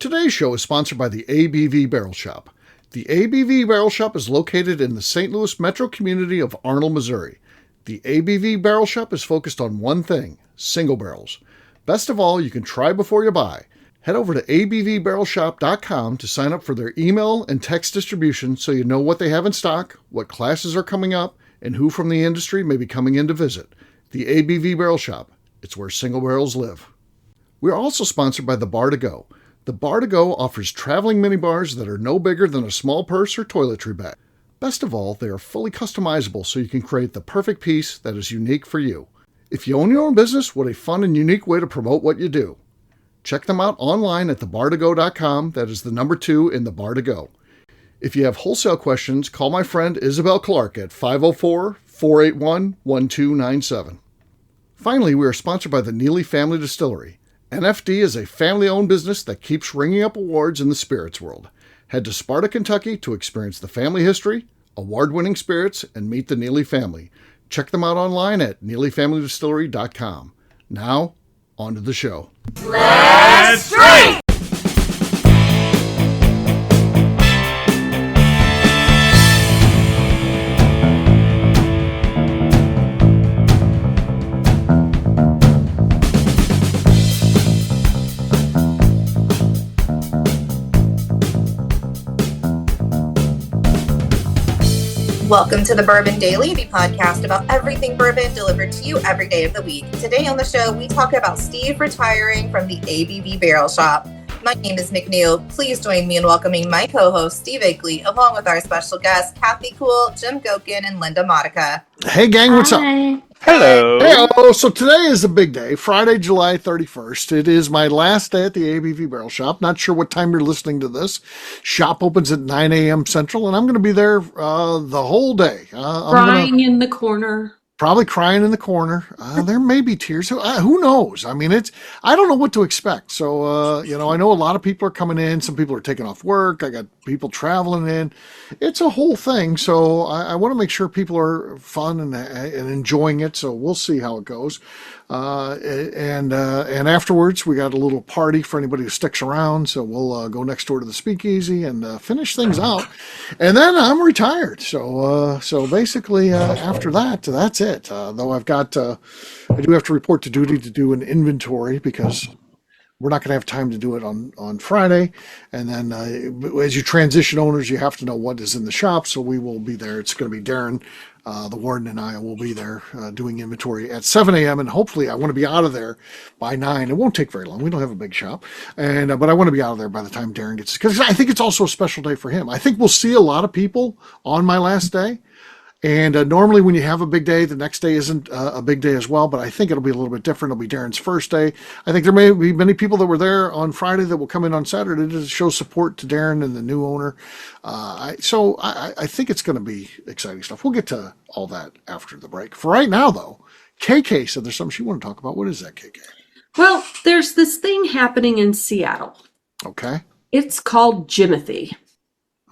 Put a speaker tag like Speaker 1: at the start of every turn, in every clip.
Speaker 1: Today's show is sponsored by the ABV Barrel Shop. The ABV Barrel Shop is located in the St. Louis metro community of Arnold, Missouri. The ABV Barrel Shop is focused on one thing, single barrels. Best of all, you can try before you buy. Head over to abvbarrelshop.com to sign up for their email and text distribution so you know what they have in stock, what classes are coming up, and who from the industry may be coming in to visit. The ABV Barrel Shop. It's where single barrels live. We are also sponsored by the Bar to Go. The Bar to Go offers traveling minibars that are no bigger than a small purse or toiletry bag. Best of all, they are fully customizable so you can create the perfect piece that is unique for you. If you own your own business, what a fun and unique way to promote what you do. Check them out online at thebar2go.com. That is the number 2 in the Bar to Go. If you have wholesale questions, call my friend Isabel Clark at 504-481-1297. Finally, we are sponsored by the Neely Family Distillery. NFD is a family-owned business that keeps ringing up awards in the spirits world. Head to Sparta, Kentucky to experience the family history, award-winning spirits, and meet the Neely family. Check them out online at neelyfamilydistillery.com. Now, on to the show.
Speaker 2: Let's drink!
Speaker 3: Welcome to the Bourbon Daily, the podcast about everything bourbon delivered to you every day of the week. Today on the show, we talk about Steve retiring from the ABV Barrel Shop. My name is McNeil. Please join me in welcoming my co-host, Steve Igley, along with our special guests, Kathy Cool, Jim Gokin, and Linda Modica.
Speaker 1: Hey, gang, what's up?
Speaker 2: Hello.
Speaker 1: Hey, so today is a big day, Friday, July 31st. It is my last day at the ABV Barrel Shop. Not sure what time you're listening to this. Shop opens at 9 a.m. Central, and I'm going to be there the whole day.
Speaker 4: Crying in the corner.
Speaker 1: Probably crying in the corner. There may be tears. Who knows? I mean, I don't know what to expect. So, I know a lot of people are coming in. Some people are taking off work. I got people traveling in. It's a whole thing. So I want to make sure people are fun and enjoying it. So we'll see how it goes. And afterwards, we got a little party for anybody who sticks around. So we'll go next door to the Speakeasy and finish things out. And then I'm retired. So basically, after that, that's it. Though I do have to report to duty to do an inventory because we're not going to have time to do it on Friday. And then as you transition owners, you have to know what is in the shop. So we will be there. It's going to be Darren, the warden, and I will be there doing inventory at 7 a.m. And hopefully I want to be out of there by 9. It won't take very long. We don't have a big shop. But I want to be out of there by the time Darren gets, because I think it's also a special day for him. I think we'll see a lot of people on my last day. And normally when you have a big day, the next day isn't a big day as well, but I think it'll be a little bit different. It'll be Darren's first day. I think there may be many people that were there on Friday that will come in on Saturday to show support to Darren and the new owner. I think it's going to be exciting stuff. We'll get to all that after the break. For right now, though, KK said there's something she wanted to talk about. What is that, KK?
Speaker 4: Well, there's this thing happening in Seattle.
Speaker 1: Okay.
Speaker 4: It's called Jimothy.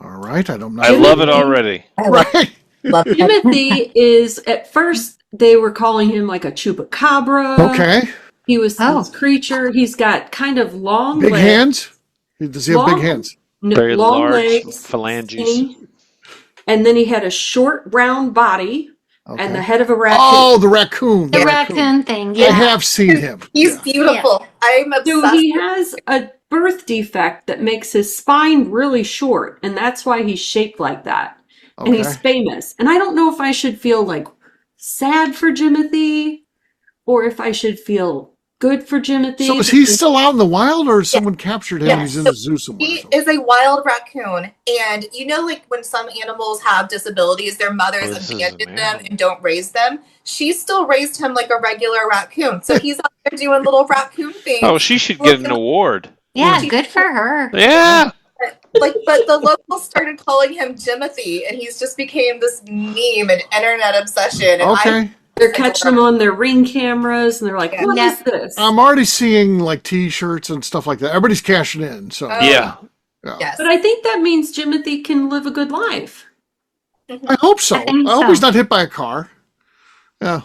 Speaker 1: All right. I
Speaker 2: love it already.
Speaker 1: Right.
Speaker 4: Jimothy is, at first, they were calling him like a chupacabra.
Speaker 1: Okay.
Speaker 4: He was this creature. He's got kind of long
Speaker 1: big
Speaker 4: legs.
Speaker 1: Hands? Does he have big hands?
Speaker 2: Very
Speaker 4: long
Speaker 2: large
Speaker 4: legs,
Speaker 2: phalanges.
Speaker 4: skinny. And then he had a short, round body and the head of a raccoon.
Speaker 1: Oh, the raccoon.
Speaker 5: The raccoon thing, yeah.
Speaker 1: I have seen him.
Speaker 3: He's beautiful. I'm obsessed.
Speaker 4: So he has a birth defect that makes his spine really short, and that's why he's shaped like that. And he's famous. And I don't know if I should feel like sad for Jimothy or if I should feel good for Jimothy.
Speaker 1: So is he still out in the wild, or somone captured him?
Speaker 3: Yeah.
Speaker 1: He's in the zoo somewhere.
Speaker 3: He is a wild raccoon. And like when some animals have disabilities, their mothers abandon them and don't raise them. She still raised him like a regular raccoon. So he's out there doing little raccoon things.
Speaker 2: Oh, she should get an award.
Speaker 5: Yeah, good for her.
Speaker 2: Yeah.
Speaker 3: But the locals started calling him Jimothy, and he's just became this meme and internet obsession. And
Speaker 4: they're catching him on their Ring cameras, and they're like, "What is this?"
Speaker 1: I'm already seeing like T-shirts and stuff like that. Everybody's cashing in. So
Speaker 2: yeah.
Speaker 3: Yes.
Speaker 4: But I think that means Jimothy can live a good life.
Speaker 1: I hope so. I hope he's not hit by a car. Yeah.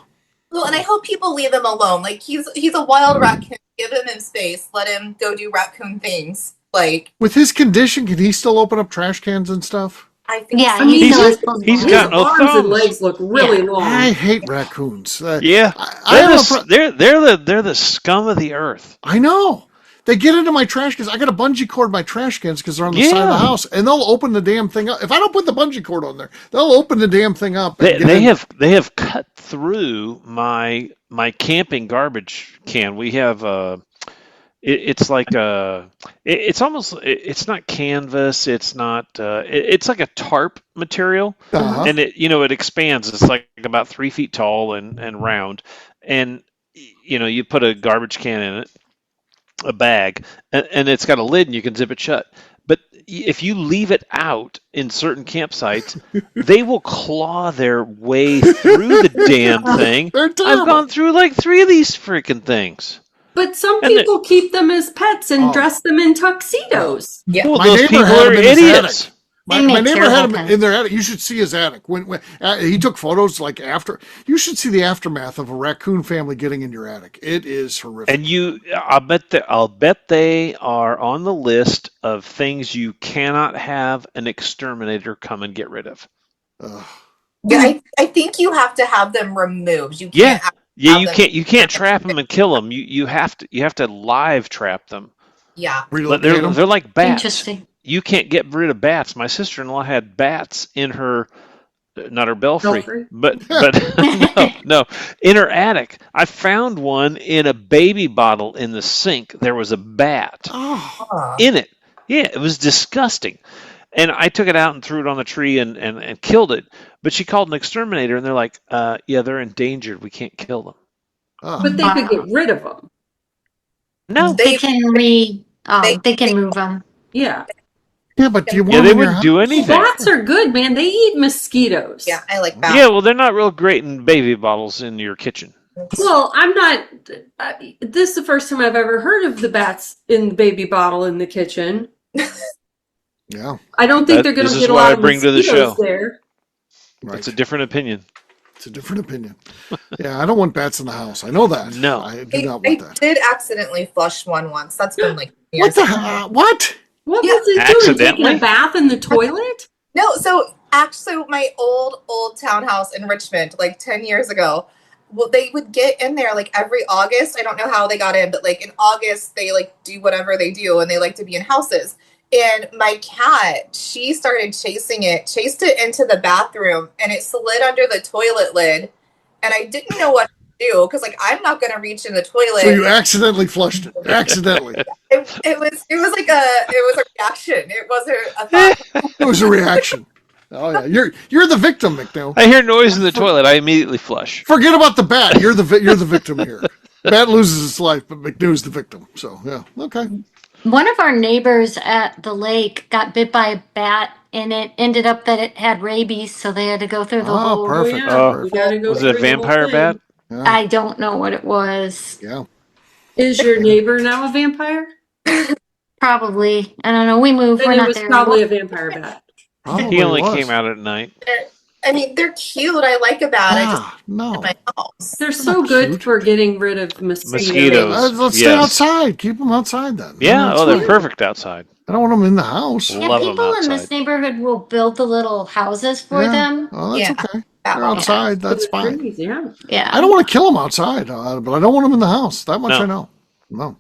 Speaker 3: Well, and I hope people leave him alone. Like he's a wild raccoon. Give him in space. Let him go do raccoon things. Like,
Speaker 1: With his condition, can he still open up trash cans and stuff?
Speaker 3: I think
Speaker 5: Yeah,
Speaker 3: so.
Speaker 4: I mean,
Speaker 5: he's
Speaker 2: He's-
Speaker 5: still
Speaker 2: he's
Speaker 4: his
Speaker 2: got no
Speaker 4: arms and
Speaker 2: thumbs.
Speaker 4: legs look really
Speaker 5: Yeah.
Speaker 4: long.
Speaker 1: I hate raccoons.
Speaker 2: Yeah,
Speaker 1: I have a pro-
Speaker 2: they're the scum of the earth.
Speaker 1: I know. They get into my trash cans. I got a bungee cord in my trash cans because they're on the side of the
Speaker 2: Yeah.
Speaker 1: house, and they'll open the damn thing up. If I don't put the bungee cord on there, they'll open the damn thing up. And
Speaker 2: They have cut through my camping garbage can. We have it's like it's almost it's not canvas. It's not it's like a tarp material,
Speaker 1: Uh-huh.
Speaker 2: and it expands. It's like about 3 feet tall and round, and you put a garbage can in it, a bag, and it's got a lid and you can zip it shut. But if you leave it out in certain campsites, they will claw their way through the damn thing.
Speaker 1: They're
Speaker 2: I've
Speaker 1: terrible.
Speaker 2: gone through like 3 of these freaking things.
Speaker 4: But some
Speaker 2: And
Speaker 4: people keep them as pets and
Speaker 1: Oh.
Speaker 4: dress them in tuxedos.
Speaker 3: Yeah.
Speaker 2: Well,
Speaker 1: My
Speaker 2: those
Speaker 1: neighbor
Speaker 2: people
Speaker 1: had
Speaker 2: are
Speaker 1: him in his
Speaker 2: idiots.
Speaker 1: My
Speaker 5: They make
Speaker 1: neighbor had
Speaker 5: terrible
Speaker 1: him
Speaker 5: pets.
Speaker 1: in their attic. You should see his attic. When he took photos like after. You should see the aftermath of a raccoon family getting in your attic. It is horrific.
Speaker 2: And I'll bet they are on the list of things you cannot have an exterminator come and get rid of.
Speaker 1: Ugh.
Speaker 3: Yeah, I think you have to have them removed. You
Speaker 2: Yeah.
Speaker 3: can't.
Speaker 2: Yeah,
Speaker 3: have them-
Speaker 2: you can't trap them and kill them. You have to live trap them.
Speaker 3: Yeah.
Speaker 2: But
Speaker 1: Relocate 'em.
Speaker 2: they're like bats.
Speaker 5: Interesting.
Speaker 2: You can't get rid of bats. My sister-in-law had bats in her, not her belfry,
Speaker 4: Belfry?
Speaker 2: but no, in her attic. I found one in a baby bottle in the sink. There was a bat
Speaker 1: Oh,
Speaker 3: Huh.
Speaker 2: in it. Yeah, it was disgusting. And I took it out and threw it on the tree and killed it. But she called an exterminator, and they're like, yeah, they're endangered. We can't kill them.
Speaker 1: oh.
Speaker 4: But they could get rid of them.
Speaker 2: No.
Speaker 5: They can they can move them.
Speaker 4: Yeah.
Speaker 1: Yeah, but do you want
Speaker 2: Yeah,
Speaker 1: them
Speaker 2: they
Speaker 1: in your
Speaker 2: wouldn't do
Speaker 1: house?
Speaker 2: anything.
Speaker 4: Bats are good, man. They eat mosquitoes.
Speaker 3: Yeah, I like that.
Speaker 2: Yeah, well, they're not real great in baby bottles in your kitchen.
Speaker 4: Well, I'm not. This is the first time I've ever heard of the bats in the baby bottle in the kitchen.
Speaker 1: Yeah,
Speaker 4: I don't think
Speaker 2: That-
Speaker 4: they're going
Speaker 2: this
Speaker 4: to
Speaker 2: is
Speaker 4: get a
Speaker 2: what
Speaker 4: lot
Speaker 2: I
Speaker 4: of
Speaker 2: bring to the
Speaker 4: mosquitoes
Speaker 2: show.
Speaker 4: there.
Speaker 1: right.
Speaker 2: It's a different opinion.
Speaker 1: It's a different opinion. Yeah, I don't want bats in the house. I know that.
Speaker 2: No.
Speaker 1: I do
Speaker 3: I,
Speaker 1: not
Speaker 3: I
Speaker 1: want that.
Speaker 3: did accidentally flush one once. That's been like
Speaker 1: What
Speaker 3: years
Speaker 1: the
Speaker 3: ago.
Speaker 1: what?
Speaker 4: What
Speaker 3: Yeah.
Speaker 4: was it doing? Taking
Speaker 2: Accidentally?
Speaker 4: a bath in the toilet?
Speaker 3: No, so actually, my old townhouse in Richmond, like 10 years ago, well, they would get in there like every August. I don't know how they got in, but like in August, they like do whatever they do, and they like to be in houses. And my cat, she started chased it into the bathroom, and it slid under the toilet lid. And I didn't know what to do because, like, I'm not gonna reach in the toilet.
Speaker 1: So you accidentally flushed it. Accidentally.
Speaker 3: It was like a reaction. It wasn't a thought.
Speaker 1: It was a reaction. Oh yeah, you're the victim, McNeil.
Speaker 2: I hear noise in the toilet. I immediately flush.
Speaker 1: Forget about the bat. You're the victim here. Bat loses its life, but McNew's the victim. So yeah, okay.
Speaker 5: One of our neighbors at the lake got bit by a bat, and it ended up that it had rabies, so they had to go through the
Speaker 1: Oh,
Speaker 5: whole.
Speaker 1: perfect.
Speaker 4: Yeah,
Speaker 2: Oh.
Speaker 4: you gotta go
Speaker 2: Was
Speaker 4: through
Speaker 2: it a
Speaker 4: the whole
Speaker 2: vampire
Speaker 4: thing.
Speaker 2: bat?
Speaker 1: Yeah,
Speaker 5: I don't know what it was.
Speaker 1: yeah.
Speaker 4: Is your neighbor now a vampire?
Speaker 5: Probably. I don't know. We moved.
Speaker 4: Then
Speaker 5: We're
Speaker 4: it
Speaker 5: not
Speaker 4: was
Speaker 5: there.
Speaker 4: probably a vampire bat.
Speaker 1: Probably
Speaker 2: He only
Speaker 1: was.
Speaker 2: came out at night.
Speaker 3: I mean, they're cute. I like a bat. I just
Speaker 1: Ah, no.
Speaker 3: in my house.
Speaker 4: They're so good
Speaker 1: cute.
Speaker 4: for getting rid of mosquitoes.
Speaker 2: Mosquitoes.
Speaker 1: Let's stay
Speaker 2: Yes.
Speaker 1: outside. Keep them outside then.
Speaker 2: Yeah.
Speaker 1: That's
Speaker 2: Oh, they're
Speaker 1: fine.
Speaker 2: perfect outside.
Speaker 1: I don't want them in the house.
Speaker 2: Yeah.
Speaker 5: Yeah,
Speaker 2: Love 'em
Speaker 5: people in this
Speaker 2: outside.
Speaker 5: neighborhood will build the little houses for
Speaker 1: Yeah.
Speaker 5: them.
Speaker 1: Oh, that's
Speaker 3: Yeah.
Speaker 1: okay.
Speaker 3: That
Speaker 1: They're
Speaker 3: one.
Speaker 1: outside. That's
Speaker 4: For the
Speaker 1: fine.
Speaker 4: trees, yeah.
Speaker 5: Yeah.
Speaker 1: I don't want to kill them outside, but I don't want them in the house. That much
Speaker 2: No.
Speaker 1: I know. No.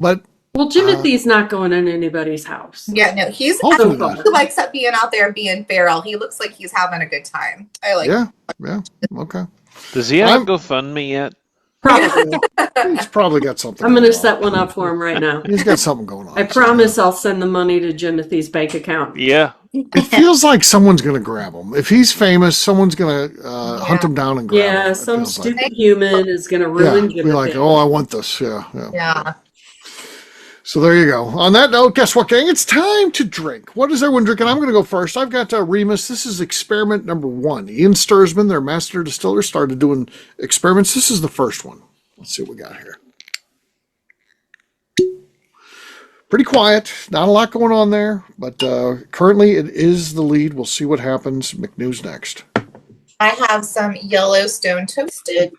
Speaker 1: But
Speaker 4: Well, Timothy's not going in anybody's house.
Speaker 3: Yeah, no, he's
Speaker 1: hopefully
Speaker 4: So
Speaker 1: not.
Speaker 3: he likes that being out there being feral. He looks like he's having a good time. I like.
Speaker 1: Yeah. Yeah. Okay.
Speaker 2: Does he have
Speaker 1: I'm-
Speaker 2: a GoFundMe yet?
Speaker 4: Probably.
Speaker 1: He's probably got something.
Speaker 4: I'm going to
Speaker 1: going
Speaker 4: set
Speaker 1: on.
Speaker 4: one up for him right now.
Speaker 1: He's got something going on.
Speaker 4: I promise I'll send the money to Timothy's bank account.
Speaker 2: Yeah.
Speaker 1: It feels like someone's going to grab him. If he's famous, someone's going to hunt him down and grab him.
Speaker 4: Yeah,
Speaker 1: It
Speaker 4: some
Speaker 1: feels like.
Speaker 4: stupid human is going to
Speaker 1: Yeah,
Speaker 4: ruin
Speaker 1: be
Speaker 4: Timothy.
Speaker 1: like, oh, I want this. Yeah, yeah.
Speaker 3: Yeah.
Speaker 1: So there you go. On that note, guess what, gang? It's time to drink. What is everyone drinking? I'm going to go first. I've got Remus. This is experiment number 1. Ian Sturzman, their master distiller, started doing experiments. This is the first one. Let's see what we got here. Pretty quiet. Not a lot going on there, but currently it is the lead. We'll see what happens. McNew's next.
Speaker 3: I have some Yellowstone toasted.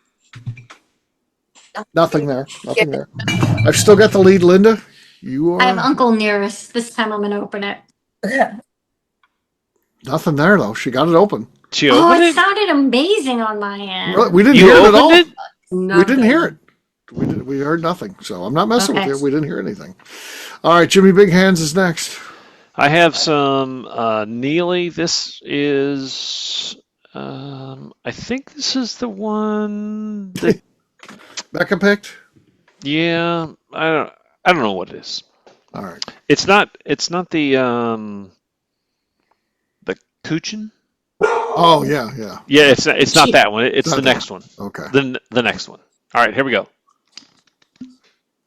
Speaker 1: Nothing there. Nothing there. I've still got the lead, Linda. You
Speaker 5: I have
Speaker 1: are
Speaker 5: Uncle Nearest. This time I'm going to open it.
Speaker 1: nothing there though. She got it open.
Speaker 2: She
Speaker 5: Oh,
Speaker 2: opened
Speaker 5: it
Speaker 2: it?
Speaker 5: sounded amazing on my end.
Speaker 1: We didn't
Speaker 2: You
Speaker 1: hear it at all.
Speaker 2: opened it?
Speaker 1: We didn't hear it.
Speaker 4: Nothing.
Speaker 1: We heard nothing. So I'm not messing with
Speaker 5: Okay.
Speaker 1: you. We didn't hear anything. All right, Jimmy Big Hands is next.
Speaker 2: I have some Neely. This is, I think this is the one that,
Speaker 1: Becca picked.
Speaker 2: yeah, I don't know what it is.
Speaker 1: All right.
Speaker 2: It's not the Kuchen.
Speaker 1: Oh yeah, yeah.
Speaker 2: Yeah, it's not that one. It's
Speaker 1: Not
Speaker 2: the
Speaker 1: that
Speaker 2: next one.
Speaker 1: Okay.
Speaker 2: The next one. All right, here we go.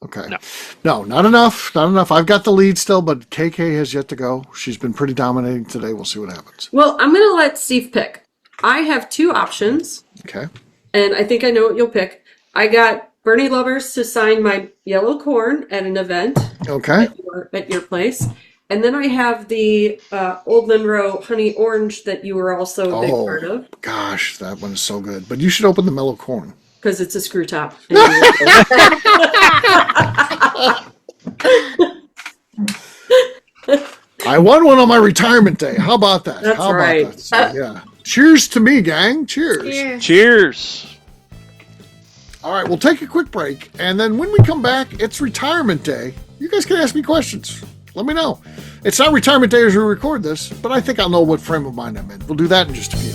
Speaker 1: Okay.
Speaker 2: No.
Speaker 1: No, not enough. Not enough. I've got the lead still, but KK has yet to go. She's been pretty dominating today. We'll see what happens.
Speaker 4: Well, I'm going to let Steve pick. I have 2 options,
Speaker 1: Okay.
Speaker 4: and I think I know what you'll pick. I got Bernie Lovers to sign my yellow corn at an event
Speaker 1: Okay.
Speaker 4: at your place. And then I have the Old Monroe Honey Orange that you were also a big part of.
Speaker 1: Gosh, that one is so good. But you should open the mellow corn.
Speaker 4: Because it's a screw top.
Speaker 1: I won one on my retirement day. How about that?
Speaker 4: That's
Speaker 1: How
Speaker 4: right.
Speaker 1: about that? So, yeah. Cheers to me, gang. Cheers.
Speaker 2: Cheers.
Speaker 1: All right, we'll take a quick break. And then when we come back, it's retirement day. You guys can ask me questions. Let me know. It's not retirement day as we record this, but I think I'll know what frame of mind I'm in. We'll do that in just a few.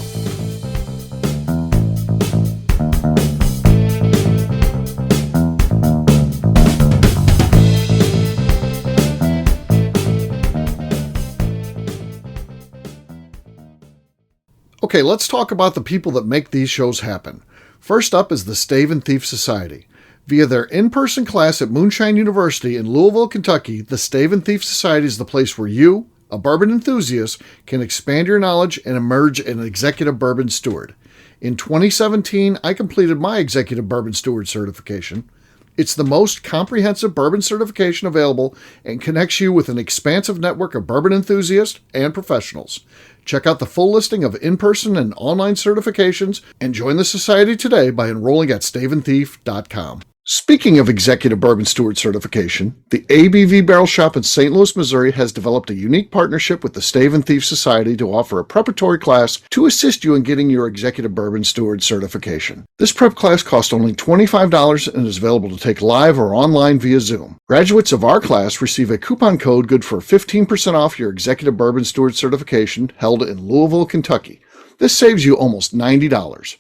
Speaker 1: Okay, let's talk about the people that make these shows happen. First up is the Stave and Thief Society. Via their in-person class at Moonshine University in Louisville, Kentucky, the Stave and Thief Society is the place where you, a bourbon enthusiast, can expand your knowledge and emerge an executive bourbon steward. In 2017, I completed my executive bourbon steward certification. It's the most comprehensive bourbon certification available and connects you with an expansive network of bourbon enthusiasts and professionals. Check out the full listing of in-person and online certifications and join the society today by enrolling at staveandthief.com. Speaking of executive bourbon steward certification, the ABV Barrel Shop in St. Louis, Missouri has developed a unique partnership with the Stave and Thief Society to offer a preparatory class to assist you in getting your executive bourbon steward certification. This prep class costs only $25 and is available to take live or online via Zoom. Graduates of our class receive a coupon code good for 15% off your executive bourbon steward certification held in Louisville, Kentucky. This saves you almost $90.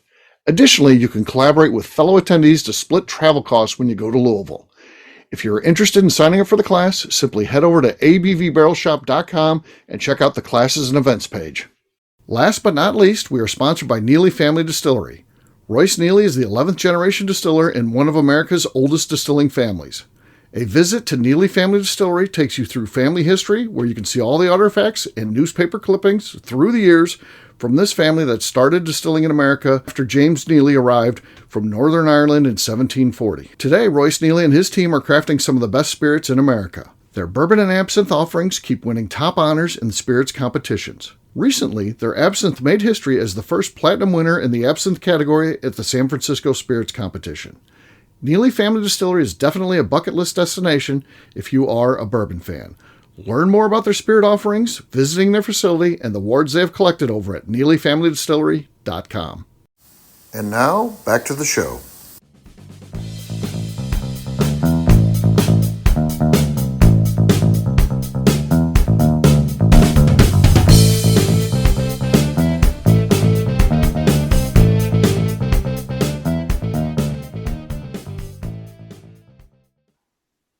Speaker 1: Additionally, you can collaborate with fellow attendees to split travel costs when you go to Louisville. If you're interested in signing up for the class, simply head over to abvbarrelshop.com and check out the classes and events page. Last but not least, we are sponsored by Neely Family Distillery. Royce Neely is the 11th generation distiller in one of America's oldest distilling families. A visit to Neely Family Distillery takes you through family history, where you can see all the artifacts and newspaper clippings through the years from this family that started distilling in America after James Neely arrived from Northern Ireland in 1740. Today, Royce Neely and his team are crafting some of the best spirits in America. Their bourbon and absinthe offerings keep winning top honors in the spirits competitions. Recently, their absinthe made history as the first platinum winner in the absinthe category at the San Francisco Spirits Competition. Neely Family Distillery is definitely a bucket list destination if you are a bourbon fan. Learn more about their spirit offerings, visiting their facility, and the awards they have collected over at NeelyFamilyDistillery.com. And now, back to the show.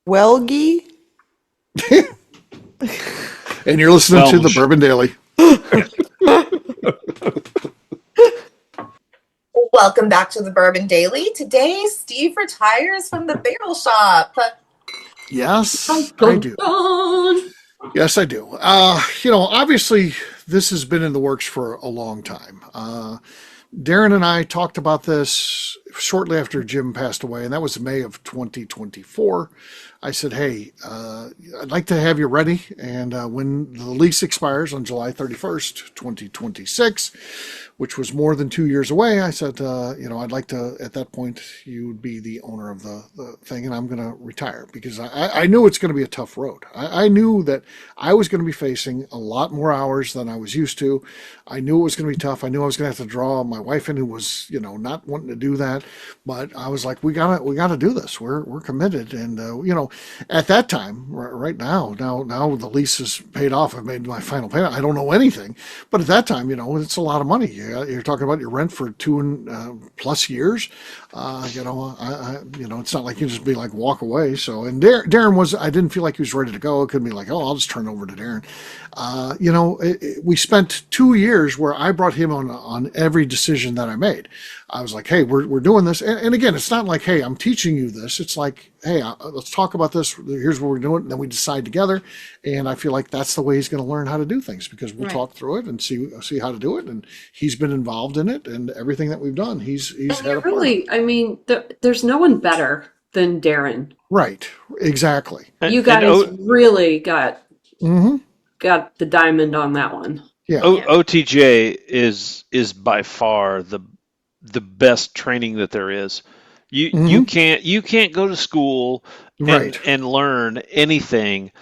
Speaker 6: Welgie?
Speaker 1: And you're listening to the Bourbon Daily.
Speaker 3: Welcome back to the Bourbon Daily. Today, Steve retires from the Barrel Shop.
Speaker 1: Yes, I do. Yes, I do. Obviously, this has been in the works for a long time. Darren and I talked about this shortly after Jim passed away, and that was May of 2024. I said, hey, I'd like to have you ready. And when the lease expires on July 31st, 2026, which was more than 2 years away, I said, I'd like to, at that point, you would be the owner of the thing, and I'm going to retire because I knew it's going to be a tough road. I knew that I was going to be facing a lot more hours than I was used to. I knew it was going to be tough. I knew I was going to have to draw my wife in, who was, not wanting to do that. But I was like, we gotta do this. We're committed. And, at that time, right now the lease is paid off. I've made my final payment. I don't know anything. But at that time, it's a lot of money. You're talking about your rent for 2+ years. It's not like you just be like walk away. So, and Darren I didn't feel like he was ready to go. It could be like, oh, I'll just turn over to Darren. We spent 2 years where I brought him on every decision that I made. I was like, hey, we're doing this. And again, it's not like, hey, I'm teaching you this. It's like, hey, let's talk about this. Here's what we're doing. And then we decide together. And I feel like that's the way he's going to learn how to do things, because we'll talk through it and see how to do it. And he's been involved in it, and everything that we've done, he's had a part.
Speaker 4: Really, I mean, there's no one better than Darren.
Speaker 1: Right. Exactly.
Speaker 4: You guys really got the diamond on that one.
Speaker 1: Yeah.
Speaker 2: OTJ is by far the best training that there is. You can't go to school and learn anything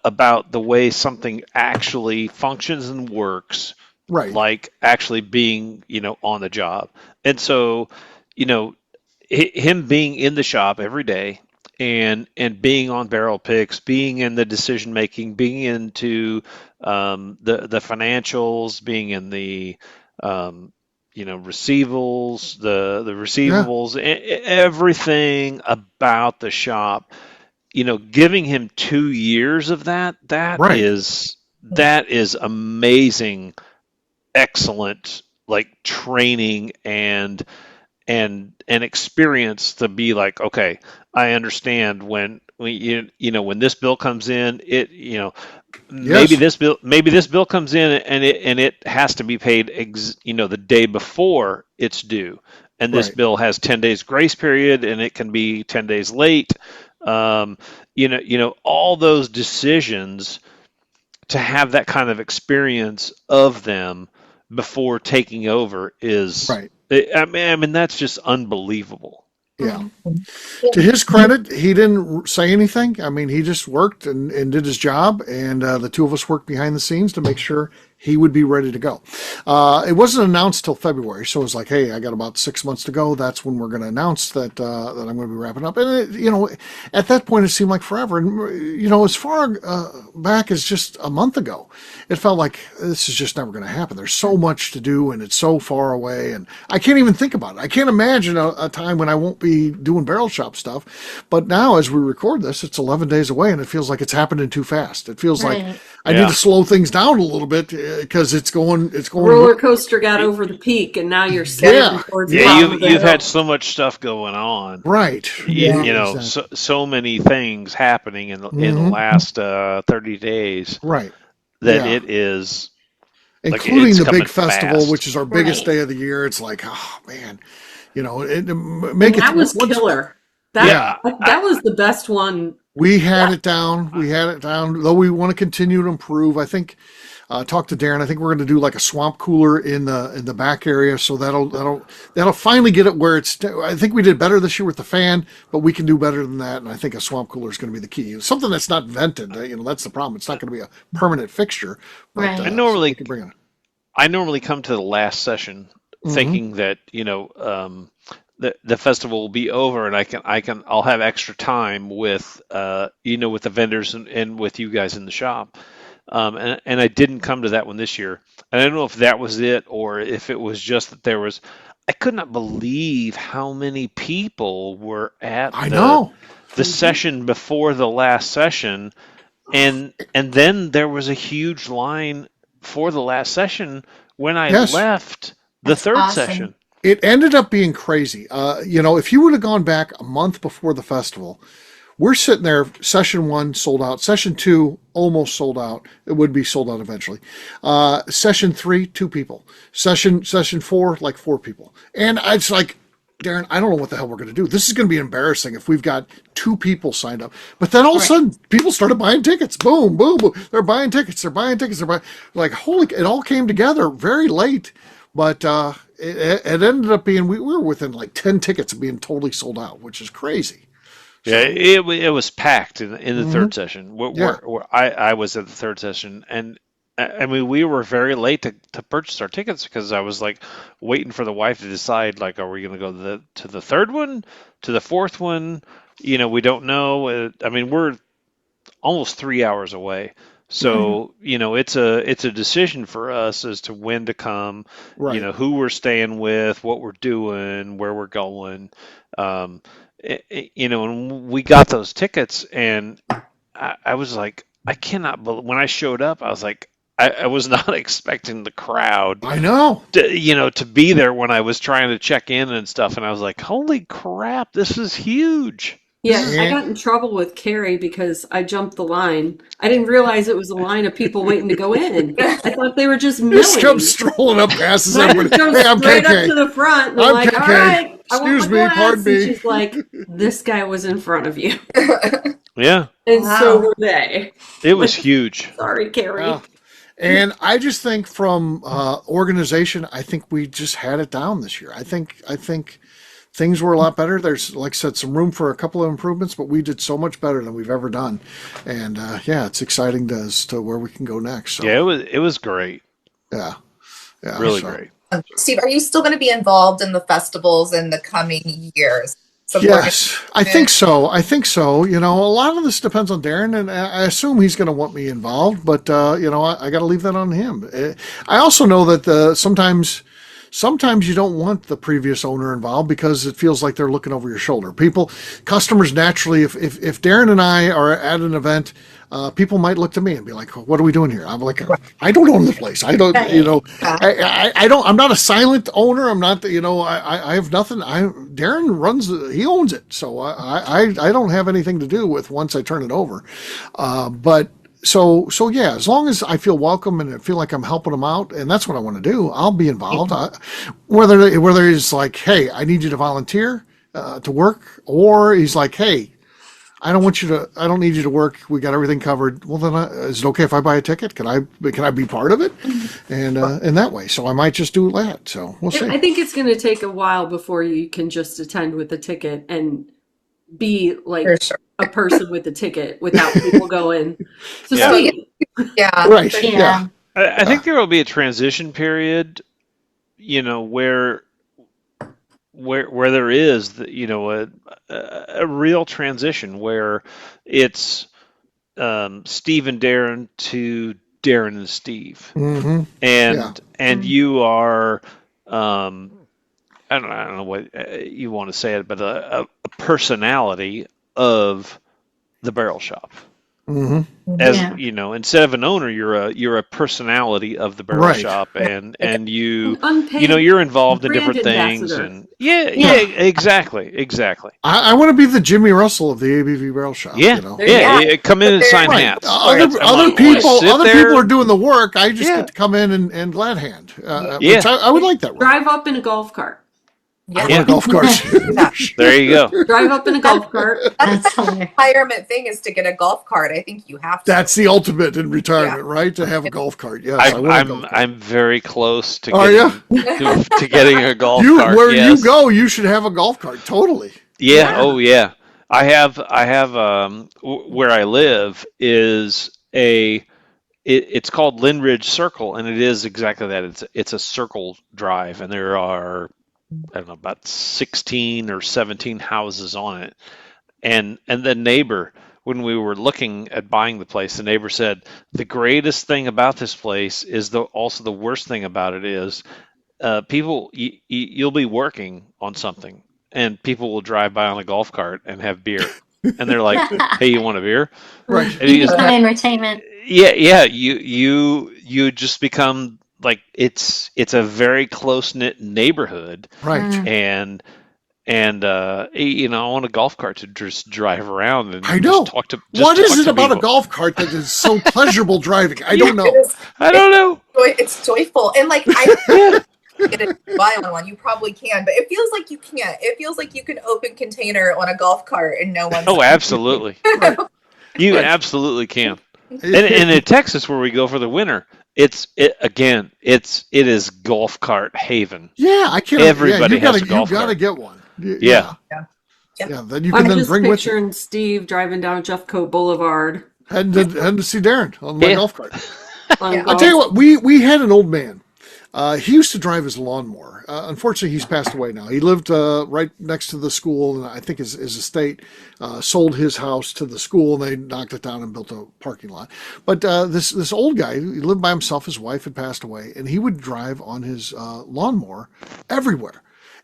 Speaker 2: about the way something actually functions and works, like actually being on the job. And so him being in the shop every day and being on barrel picks, being in the decision making, being into the financials, being in the receivables, the receivables, everything about the shop, giving him 2 years of that is amazing, excellent, like training and experience to be like, okay, I understand when this bill comes in, maybe this bill comes in and it has to be paid the day before it's due, and this bill has 10 days grace period and it can be 10 days late. All those decisions, to have that kind of experience of them before taking over is I mean that's just unbelievable.
Speaker 1: Yeah. To his credit, he didn't say anything. I mean, he just worked and did his job, and the two of us worked behind the scenes to make sure he would be ready to go. It wasn't announced till February, so it was like, hey, I got about 6 months to go. That's when we're going to announce that I'm going to be wrapping up. And at that point, it seemed like forever. And as far back as just a month ago, it felt like this is just never going to happen. There's so much to do, and it's so far away, and I can't even think about it. I can't imagine a time when I won't be doing barrel shop stuff. But now, as we record this, it's 11 days away, and it feels like it's happening too fast. It feels like I need to slow things down a little bit, because it's going.
Speaker 4: Roller coaster got over the peak, and now you're sliding towards the top.
Speaker 2: You've had so much stuff going on,
Speaker 1: right?
Speaker 2: Exactly. so many things happening in the last 30 days,
Speaker 1: right?
Speaker 2: That it is,
Speaker 1: including the big festival, which is our biggest day of the year. It's like, oh man,
Speaker 4: that was killer. That was the best one.
Speaker 1: We had it down. Though we want to continue to improve. I think. Talk to Darren. I think we're going to do like a swamp cooler in the back area, so that'll finally get it where it's. I think we did better this year with the fan, but we can do better than that. And I think a swamp cooler is going to be the key. Something that's not vented. That's the problem. It's not going to be a permanent fixture. But,
Speaker 5: right.
Speaker 2: I normally come to the last session thinking that the festival will be over, and I'll have extra time with with the vendors and with you guys in the shop. And I didn't come to that one this year. And I don't know if that was it or if it was just that I could not believe how many people were at the session before the last session. And then there was a huge line for the last session when I left the third session.
Speaker 1: It ended up being crazy. If you would have gone back a month before the festival, we're sitting there, session 1 sold out, session 2 almost sold out. It would be sold out eventually. Session 3, 2 people. Session 4, like 4 people. And it's like, Darren, I don't know what the hell we're going to do. This is going to be embarrassing if we've got 2 people signed up. But then all of a sudden, people started buying tickets. Boom, boom, boom. They're buying tickets. They're buying tickets. They're buying. Like, holy, it all came together very late. But it ended up being, we were within like 10 tickets of being totally sold out, which is crazy.
Speaker 2: Yeah, it was packed in the third session.
Speaker 1: Yeah.
Speaker 2: I was at the third session, and I mean we were very late to purchase our tickets because I was like waiting for the wife to decide like, are we going to go to the third one, to the fourth one? You know, we don't know. I mean, we're almost 3 hours away. So, you know, it's a decision for us as to when to come,
Speaker 1: Right.
Speaker 2: you know, who we're staying with, what we're doing, where we're going. You know, and we got those tickets, and I was like, I cannot believe when I showed up, I was like, I was not expecting the crowd,
Speaker 1: I know.
Speaker 2: you know, to be there when I was trying to check in and stuff, and I was like, holy crap, this is huge.
Speaker 4: Yeah, I got in trouble with Carrie because I jumped the line. I didn't realize it was a line of people waiting to go in. I thought they were just
Speaker 1: Just come
Speaker 4: milling.
Speaker 1: strolling up past us.
Speaker 4: I
Speaker 1: Everybody,
Speaker 4: go
Speaker 1: hey, I'm
Speaker 4: straight up to
Speaker 1: KK.
Speaker 4: the front, and
Speaker 1: I'm
Speaker 4: I'm like,
Speaker 1: KK.
Speaker 4: all right, I want
Speaker 1: Excuse
Speaker 4: my
Speaker 1: me,
Speaker 4: glass.
Speaker 1: pardon me.
Speaker 4: And she's like, this guy was in front of you.
Speaker 2: Yeah,
Speaker 4: And so
Speaker 3: Wow.
Speaker 4: were they.
Speaker 2: it was huge.
Speaker 4: Sorry, Carrie.
Speaker 1: Wow. And I just think from organization, I think we just had it down this year. I think things were a lot better. There's, like I said, some room for a couple of improvements, but we did so much better than we've ever done. And yeah, it's exciting as to where we can go next. So,
Speaker 2: Yeah, it was great,
Speaker 1: yeah,
Speaker 2: really
Speaker 1: so.
Speaker 2: great.
Speaker 3: Steve, are you still going to be involved in the festivals in the coming years? Supporting-
Speaker 1: Yes, I think so. I think so. You know, a lot of this depends on Darren, and I assume he's going to want me involved. But you know, I got to leave that on him. I also know that sometimes you don't want the previous owner involved because it feels like they're looking over your shoulder. Customers naturally, if Darren and I are at an event, people might look to me and be like, "What are we doing here?" I'm like, "I don't own the place. I don't, you know, I don't. I'm not a silent owner. I'm not, you know, I have nothing. Darren runs. He owns it, so I don't have anything to do with once I turn it over. But so yeah, as long as I feel welcome and I feel like I'm helping them out, and that's what I want to do, I'll be involved. Whether he's like, "Hey, I need you to volunteer to work," or he's like, "Hey, I don't need you to work. We got everything covered." Well, then, is it okay if I buy a ticket? Can I be part of it? And in that way, so I might just do that. So we'll see.
Speaker 4: I think it's going to take a while before you can just attend with a ticket and be like
Speaker 3: For sure.
Speaker 4: a person with a ticket without people going. So
Speaker 2: Yeah.
Speaker 4: Steve,
Speaker 3: Yeah.
Speaker 1: Right.
Speaker 3: For-
Speaker 1: Yeah.
Speaker 2: I think there will be a transition period, you know, where there is, you know, a real transition where it's Steve and Darren to Darren and Steve,
Speaker 1: Mm-hmm.
Speaker 2: and you are I don't know what you want to say it, but a personality of the barrel shop.
Speaker 1: Mm-hmm.
Speaker 2: As
Speaker 5: Yeah.
Speaker 2: you know, instead of an owner, you're a personality of the barrel
Speaker 1: Right.
Speaker 2: shop, and you
Speaker 4: unpaid
Speaker 2: know you're involved in
Speaker 4: brand
Speaker 2: different things,
Speaker 4: ambassador.
Speaker 2: and yeah, exactly.
Speaker 1: I want to be the Jimmy Russell of the ABV Barrel Shop.
Speaker 2: Yeah,
Speaker 1: You know?
Speaker 2: yeah. Come in and sign
Speaker 1: Right.
Speaker 2: hats.
Speaker 1: Other
Speaker 2: Sit
Speaker 1: people
Speaker 2: there.
Speaker 1: are doing the work. I just
Speaker 2: Yeah.
Speaker 1: get to come in and glad hand.
Speaker 2: Yeah.
Speaker 1: Which I would like that. Role.
Speaker 4: Drive up in a golf cart.
Speaker 3: Yeah.
Speaker 2: Yeah.
Speaker 1: Golf course.
Speaker 2: There you go.
Speaker 4: Drive up in a golf cart.
Speaker 5: That's hilarious.
Speaker 3: Retirement thing is to get a golf cart. I think you have to.
Speaker 1: That's the ultimate in retirement, right? To have a golf cart. Yes, I want a golf cart.
Speaker 2: I'm very close to
Speaker 1: Are
Speaker 2: to getting a golf
Speaker 1: You
Speaker 2: cart.
Speaker 1: where
Speaker 2: yes.
Speaker 1: you go, you should have a golf cart. Totally.
Speaker 2: Yeah. Oh, yeah. I have. Where I live is it's called Lynridge Circle, and it is exactly that. It's a circle drive, and there are, I don't know, about 16 or 17 houses on it. And the neighbor, when we were looking at buying the place, the neighbor said the greatest thing about this place is also the worst thing about it is people you'll be working on something, and people will drive by on a golf cart and have beer, and they're like, "Hey, you want a beer?"
Speaker 1: Right.
Speaker 2: And he goes,
Speaker 5: Fun entertainment.
Speaker 2: yeah. You just become like it's a very close knit neighborhood,
Speaker 1: Right.
Speaker 5: Mm.
Speaker 2: and you know, on a golf cart to just drive around and
Speaker 1: I know.
Speaker 2: just talk to.
Speaker 1: What
Speaker 2: just
Speaker 1: is
Speaker 2: talk
Speaker 1: it
Speaker 2: to
Speaker 1: about a
Speaker 2: people.
Speaker 1: golf cart that is so pleasurable driving? I don't know.
Speaker 3: It is-
Speaker 2: I don't know.
Speaker 3: It's joyful. And like, I get a buy on one, you probably can, but it feels like you can't. It feels like you can open container on a golf cart and no one's.
Speaker 2: Oh, absolutely.
Speaker 1: Right.
Speaker 2: You
Speaker 1: Right.
Speaker 2: absolutely can. And in Texas, where we go for the winter, it is golf cart haven.
Speaker 1: Yeah, I can't.
Speaker 2: Everybody has a golf
Speaker 1: You gotta
Speaker 2: cart.
Speaker 1: get one.
Speaker 2: Yeah.
Speaker 1: Yeah. Then you
Speaker 4: I'm
Speaker 1: can then
Speaker 4: just
Speaker 1: bring with you.
Speaker 4: picturing Steve driving down Jeffcoat Boulevard.
Speaker 1: Heading to see Darren on my
Speaker 2: Yeah.
Speaker 1: golf cart.
Speaker 4: on
Speaker 3: Yeah.
Speaker 1: I'll
Speaker 4: golf.
Speaker 1: tell you what, we had an old man. He used to drive his lawnmower. Unfortunately, he's passed away now. He lived right next to the school, and I think his estate sold his house to the school, and they knocked it down and built a parking lot. But this old guy, he lived by himself. His wife had passed away, and he would drive on his lawnmower everywhere.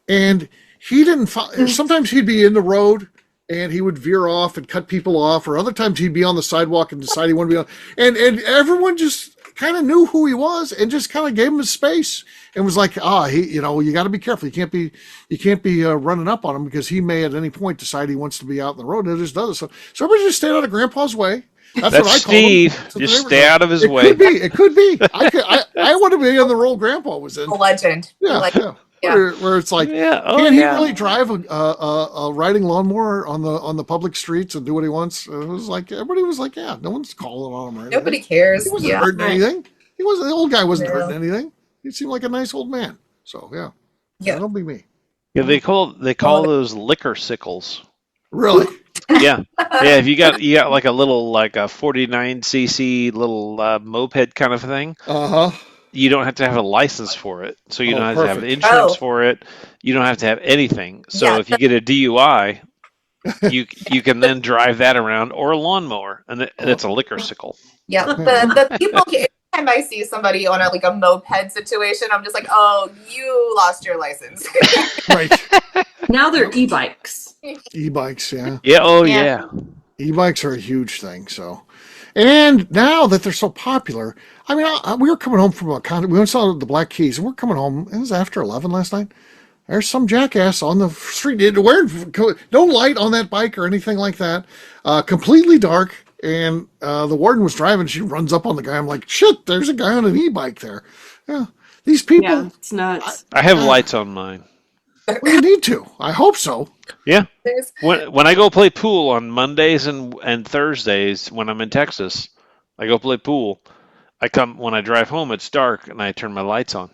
Speaker 1: And he didn't. Sometimes he'd be in the road, and he would veer off and cut people off, or other times he'd be on the sidewalk and decide he wanted to be on. And everyone just kind of knew who he was and just kind of gave him his space and was like, you got to be careful. You can't be running up on him because he may at any point decide he wants to be out in the road, and it just does it. So everybody just stayed out of Grandpa's way. That's what I call
Speaker 2: Steve.
Speaker 1: him.
Speaker 2: Just stay out of his way.
Speaker 1: It could be. I want to be in the role Grandpa was in.
Speaker 3: A legend.
Speaker 1: Yeah.
Speaker 3: Yeah.
Speaker 1: Where it's like,
Speaker 2: Yeah. Oh,
Speaker 1: can he
Speaker 2: yeah.
Speaker 1: really drive a riding lawnmower on the public streets and do what he wants? It was like everybody was like, yeah, no one's calling on him or anything.
Speaker 3: Nobody cares.
Speaker 1: He wasn't
Speaker 3: Yeah.
Speaker 1: hurting anything. He wasn't. The old guy wasn't
Speaker 3: Yeah.
Speaker 1: hurting anything. He seemed like a nice old man. So yeah,
Speaker 3: Yeah.
Speaker 1: that'll be me.
Speaker 2: Yeah, they call those liquor sickles.
Speaker 1: Really?
Speaker 2: Yeah. If you got like a 49cc little moped kind of thing,
Speaker 1: Uh huh.
Speaker 2: you don't have to have a license for it. So you
Speaker 1: Oh,
Speaker 2: don't have to have
Speaker 1: perfect.
Speaker 2: insurance
Speaker 3: Oh.
Speaker 2: for it. You don't have to have anything. So
Speaker 3: Yeah,
Speaker 2: if you get a DUI, you can then drive that around, or a lawnmower, and it's a liquor sickle.
Speaker 3: Yeah. The people. Anytime I see somebody on a moped situation, I'm just like, oh, you lost your license.
Speaker 1: Right.
Speaker 4: Now they're e-bikes.
Speaker 1: E-bikes. Yeah.
Speaker 2: Yeah. Oh
Speaker 5: Yeah.
Speaker 2: yeah.
Speaker 1: E-bikes are a huge thing. So, and now that they're so popular, I mean, we were coming home from a concert. We went saw the Black Keys, and we're coming home. It was after 11 last night. There's some jackass on the street wearing no light on that bike or anything like that. Completely dark. And the warden was driving. She runs up on the guy. I'm like, shit, there's a guy on an e-bike there. Yeah. These people,
Speaker 4: Yeah, it's nuts.
Speaker 2: I have lights on mine.
Speaker 1: well, you need to. I hope so.
Speaker 2: Yeah.
Speaker 3: There's-
Speaker 2: When I go play pool on Mondays and Thursdays when I'm in Texas, I go play pool. When I drive home, it's dark, and I turn my lights on.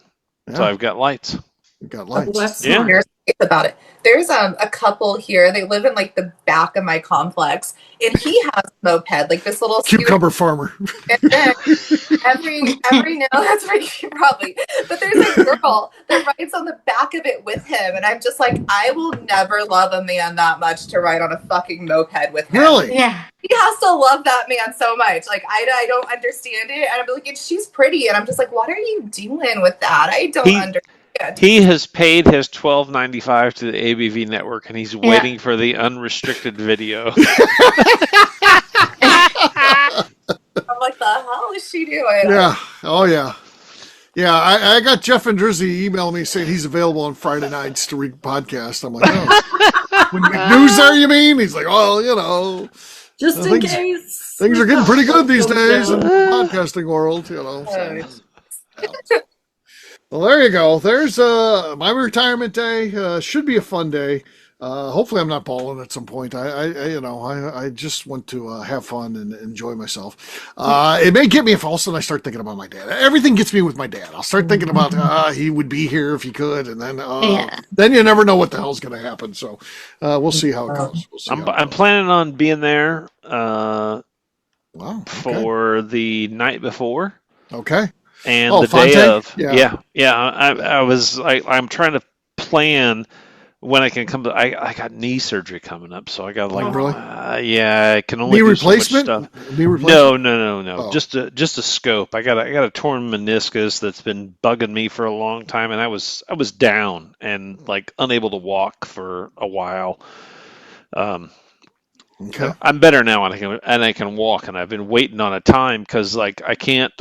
Speaker 1: Yeah.
Speaker 2: So I've got lights.
Speaker 1: You've got lights.
Speaker 4: That's
Speaker 2: Yeah.
Speaker 4: smart.
Speaker 3: Here's about it. There's a couple here. They live in the back of my complex, and he has a moped, this little scooter.
Speaker 1: Cucumber farmer.
Speaker 3: And then every now that's right, probably. But there's a girl that rides on the back of it with him, and I'm just like, I will never love a man that much to ride on a fucking moped with him.
Speaker 1: Really?
Speaker 5: Yeah.
Speaker 3: He has to love that man so much. I don't understand it, and I'm like, and she's pretty, and I'm just like, what are you doing with that? I don't understand.
Speaker 2: He has paid his $12.95 to the ABV network, and he's waiting for the unrestricted video.
Speaker 3: I'm like, the hell is she doing?
Speaker 1: Yeah. Oh, yeah. Yeah, I got Jeff and Drizzy emailing me saying he's available on Friday nights to read podcast. I'm like, oh. When McNews there, you mean? He's like, well,
Speaker 4: Just in
Speaker 1: things-
Speaker 4: case.
Speaker 1: things are getting pretty good these days in the podcasting world, so. Yeah. Well, there you go. There's my retirement day. Should be a fun day. Hopefully, I'm not balling at some point. I just want to have fun and enjoy myself. It may get me if all of a sudden I start thinking about my dad. Everything gets me with my dad. I'll start thinking about he would be here if he could, and then then you never know what the hell's going to happen. So we'll see how it goes. We'll see how it
Speaker 2: I'm
Speaker 1: goes.
Speaker 2: planning on being there
Speaker 1: Wow. Okay.
Speaker 2: for the night before.
Speaker 1: Okay.
Speaker 2: And
Speaker 1: Oh,
Speaker 2: the day
Speaker 1: Fonte?
Speaker 2: of,
Speaker 1: Yeah.
Speaker 2: I'm trying to plan when I can come. I got knee surgery coming up, so I got
Speaker 1: Oh, really?
Speaker 2: I can only
Speaker 1: Knee
Speaker 2: do so much
Speaker 1: replacement?
Speaker 2: stuff.
Speaker 1: Knee replacement?
Speaker 2: No.
Speaker 1: Oh.
Speaker 2: Just a scope. I got a torn meniscus that's been bugging me for a long time, and I was down and unable to walk for a while.
Speaker 1: Okay.
Speaker 2: I'm better now, and I can walk, and I've been waiting on a time because I can't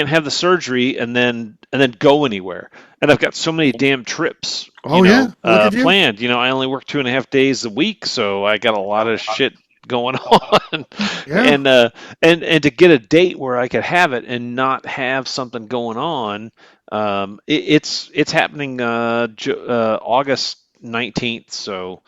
Speaker 2: have the surgery and then go anywhere, and I've got so many damn trips.
Speaker 1: Oh, yeah. Look at you.
Speaker 2: Planned. I only work 2.5 days a week, so I got a lot of shit going on,
Speaker 1: Yeah.
Speaker 2: and to get a date where I could have it and not have something going on. It's happening August 19th, so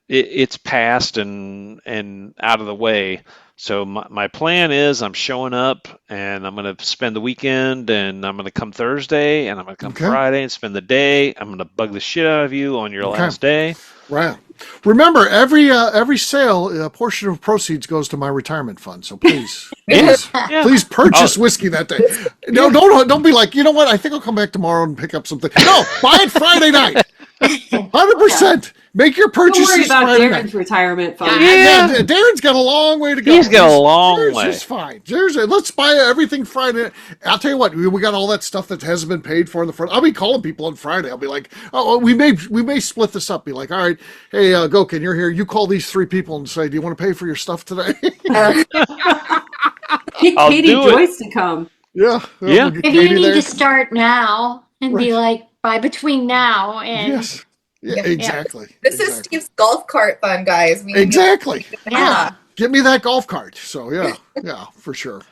Speaker 2: it's passed and out of the way. So my plan is I'm showing up and I'm going to spend the weekend and I'm going to come Thursday and I'm going to come
Speaker 1: Okay.
Speaker 2: Friday and spend the day. I'm going to bug the shit out of you on your last day.
Speaker 1: Right. Remember, every sale, a portion of proceeds goes to my retirement fund. So please, please purchase whiskey that day. No, don't be like, you know what? I think I'll come back tomorrow and pick up something. No, buy it Friday night. 100%. Make your purchases
Speaker 4: Don't worry about
Speaker 1: Friday
Speaker 4: Darren's
Speaker 1: night.
Speaker 4: retirement fund.
Speaker 1: Yeah, Darren's got a long way to go.
Speaker 2: He's got a long way.
Speaker 1: It's fine. Let's buy everything Friday. I'll tell you what, we got all that stuff that hasn't been paid for in the front. I'll be calling people on Friday. I'll be like, oh, we may split this up. Be like, all right, hey, Gokin, you're here. You call these 3 people and say, do you want to pay for your stuff today?
Speaker 4: Get Katie Joyce to come.
Speaker 1: Yeah.
Speaker 5: Maybe you need to start now and be like, by between now and.
Speaker 1: Yes. Yeah, exactly.
Speaker 3: This is Steve's golf cart fund, guys.
Speaker 1: Exactly.
Speaker 5: Yeah.
Speaker 1: Get me that golf cart. So, yeah, for sure.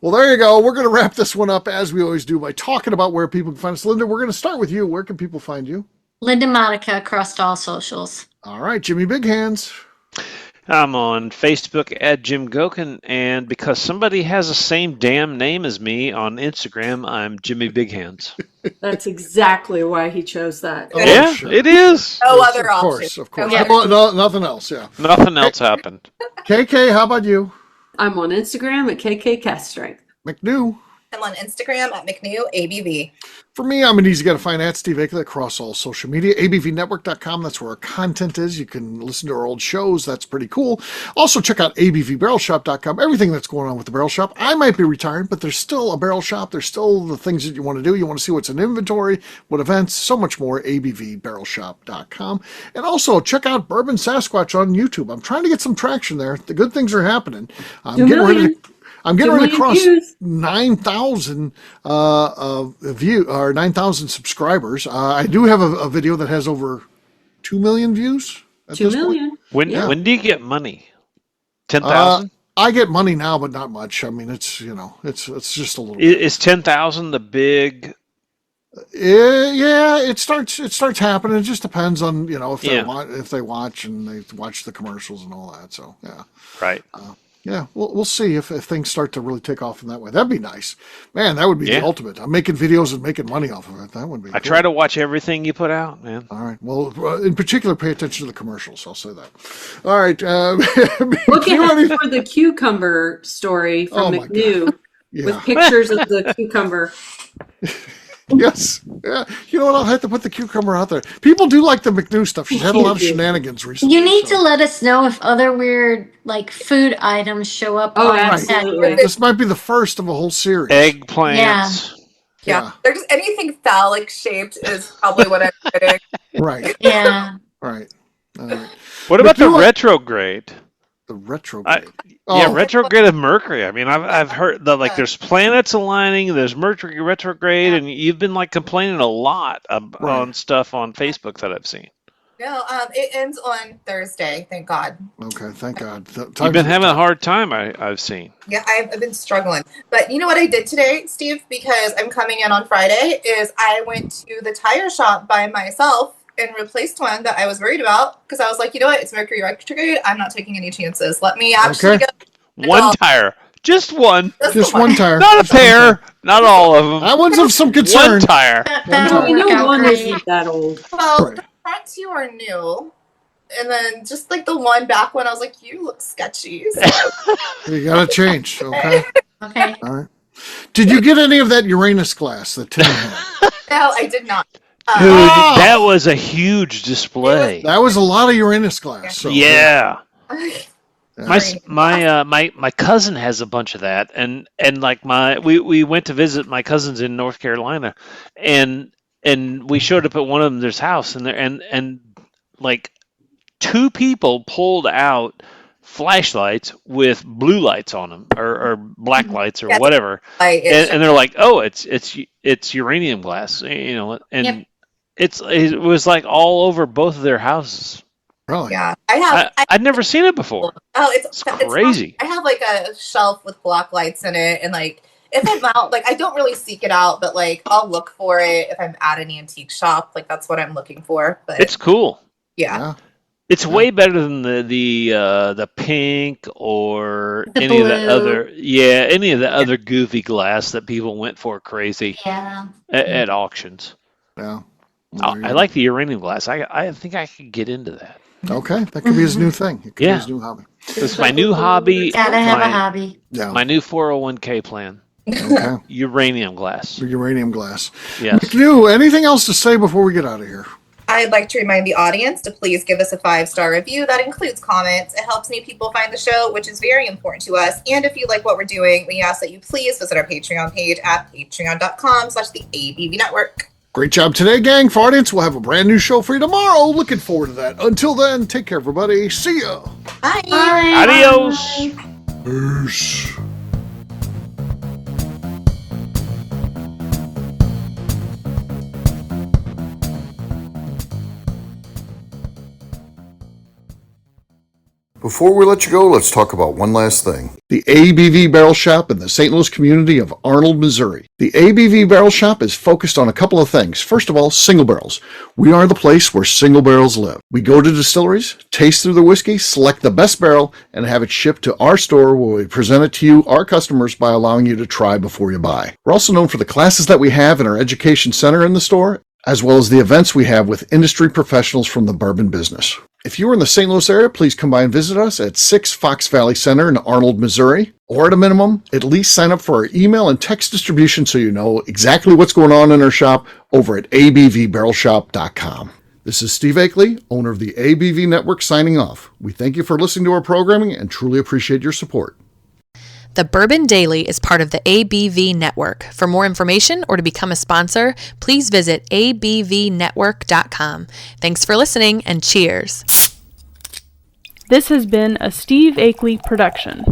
Speaker 1: Well, there you go. We're going to wrap this one up as we always do by talking about where people can find us. Linda, we're going to start with you. Where can people find you?
Speaker 5: Linda Monica across all socials.
Speaker 1: All right, Jimmy Big Hands.
Speaker 2: I'm on Facebook at Jim Gokin, and because somebody has the same damn name as me on Instagram, I'm Jimmy Big Hands.
Speaker 4: That's exactly why he chose that.
Speaker 1: Oh,
Speaker 2: yeah,
Speaker 1: sure.
Speaker 2: It is.
Speaker 3: No other option.
Speaker 1: Of course.
Speaker 5: Yeah.
Speaker 1: Nothing else, yeah.
Speaker 2: Nothing else happened.
Speaker 1: KK, how about you?
Speaker 4: I'm on Instagram at KK Cast Strength.
Speaker 1: McNew.
Speaker 3: I'm on Instagram at McNew ABV.
Speaker 1: For me, I'm an easy guy to find at Steve Akeley across all social media. ABVnetwork.com, that's where our content is. You can listen to our old shows. That's pretty cool. Also, check out ABVBarrelShop.com. Everything that's going on with the Barrel Shop. I might be retired, but there's still a Barrel Shop. There's still the things that you want to do. You want to see what's in inventory, what events, so much more. ABVBarrelShop.com. And also, check out Bourbon Sasquatch on YouTube. I'm trying to get some traction there. The good things are happening. I'm getting ready to cross 9,000 view or 9,000 subscribers. I do have a video that has over 2 million views. At
Speaker 4: 2
Speaker 1: this
Speaker 4: million.
Speaker 1: point.
Speaker 2: When do you get money? 10,000?
Speaker 1: I get money now, but not much. I mean, it's it's just a little.
Speaker 2: Is 10,000 the big?
Speaker 1: Yeah, it starts happening. It just depends on if they watch and they watch the commercials and all that. So yeah.
Speaker 2: Right.
Speaker 1: Yeah, we'll see if things start to really take off in that way. That'd be nice. Man, that would be the ultimate. I'm making videos and making money off of it. That would be
Speaker 2: I try to watch everything you put out, man.
Speaker 1: All right. Well, in particular, pay attention to the commercials. I'll say that. All right.
Speaker 4: Look out for the cucumber story from McNew with pictures of the cucumber.
Speaker 1: Yes. Yeah. You know what? I'll have to put the cucumber out there. People do like the McNew stuff. She's had a lot of shenanigans recently.
Speaker 5: You need to let us know if other weird food items show up.
Speaker 4: Oh, absolutely.
Speaker 1: This might be the first of a whole series.
Speaker 2: Eggplants.
Speaker 3: Yeah. There's anything phallic shaped is probably what I'm getting.
Speaker 1: Right.
Speaker 5: Yeah.
Speaker 1: Right. All right.
Speaker 2: What about the retrograde?
Speaker 1: The retrograde.
Speaker 2: Retrograde of Mercury. I mean, I've heard that there's planets aligning, there's Mercury retrograde, and you've been complaining a lot on stuff on Facebook that I've seen.
Speaker 3: No, it ends on Thursday. Thank God.
Speaker 1: Okay, thank God.
Speaker 2: You've been having a hard time. I've seen.
Speaker 3: Yeah, I've been struggling. But you know what I did today, Steve? Because I'm coming in on Friday, is I went to the tire shop by myself and replaced one that I was worried about because I was like, you know what? It's Mercury retrograde. I'm not taking any chances. Let me actually go.
Speaker 2: One tire. Just one.
Speaker 1: Just one tire.
Speaker 2: Not a pair. Not all of them.
Speaker 1: That one's of some concern.
Speaker 2: One tire.
Speaker 4: One isn't that old.
Speaker 3: Well, the front two are new. And then just the one back one, I was like, you look sketchy. So.
Speaker 1: You got to change. Okay.
Speaker 5: Okay.
Speaker 1: All right. Did you get any of that Uranus glass that Tim had?
Speaker 3: No, I did not.
Speaker 2: Dude, that was a huge display.
Speaker 1: That was a lot of Uranus glass. So,
Speaker 2: yeah. My cousin has a bunch of that, and we went to visit my cousins in North Carolina, and we showed up at one of their house, and 2 people pulled out flashlights with blue lights on them or black lights or whatever, and they're like, oh, it's uranium glass, and it was all over both of their houses.
Speaker 1: Really?
Speaker 3: Yeah,
Speaker 2: I'd never seen it before.
Speaker 3: Oh,
Speaker 2: It's crazy.
Speaker 3: I have like a shelf with block lights in it, and like if I'm out, like I don't really seek it out, but like I'll look for it if I'm at an antique shop. Like that's what I'm looking for. But
Speaker 2: It's cool.
Speaker 3: yeah.
Speaker 2: It's way better than the pink or
Speaker 5: The
Speaker 2: any of the
Speaker 5: blue.
Speaker 2: any of the other goofy glass that people went for crazy
Speaker 5: Yeah.
Speaker 2: at auctions.
Speaker 1: Yeah.
Speaker 2: I like the uranium glass. I think I could get into that.
Speaker 1: Okay, that could be his new thing. It could be his new hobby.
Speaker 2: This is my new hobby.
Speaker 5: Gotta have a hobby.
Speaker 1: Yeah.
Speaker 2: My new 401k plan.
Speaker 1: Okay.
Speaker 2: Uranium glass.
Speaker 1: Uranium glass.
Speaker 2: Yes.
Speaker 1: McNew, anything else to say before we get out of here?
Speaker 3: I'd like to remind the audience to please give us a 5-star review. That includes comments. It helps new people find the show, which is very important to us. And if you like what we're doing, we ask that you please visit our Patreon page at patreon.com/the ABV Network.
Speaker 1: Great job today, gang. For audience, we'll have a brand new show for you tomorrow. Looking forward to that. Until then, take care, everybody. See ya.
Speaker 3: Bye.
Speaker 2: Adios.
Speaker 1: Peace. Before we let you go, let's talk about one last thing. The ABV Barrel Shop in the St. Louis community of Arnold, Missouri. The ABV Barrel Shop is focused on a couple of things. First of all, single barrels. We are the place where single barrels live. We go to distilleries, taste through the whiskey, select the best barrel, and have it shipped to our store where we present it to you, our customers, by allowing you to try before you buy. We're also known for the classes that we have in our education center in the store, as well as the events we have with industry professionals from the bourbon business. If you are in the St. Louis area, please come by and visit us at 6 Fox Valley Center in Arnold, Missouri. Or at a minimum, at least sign up for our email and text distribution so you know exactly what's going on in our shop over at abvbarrelshop.com. This is Steve Akeley, owner of the ABV Network, signing off. We thank you for listening to our programming and truly appreciate your support.
Speaker 7: The Bourbon Daily is part of the ABV Network. For more information or to become a sponsor, please visit abvnetwork.com. Thanks for listening and cheers.
Speaker 8: This has been a Steve Akeley production.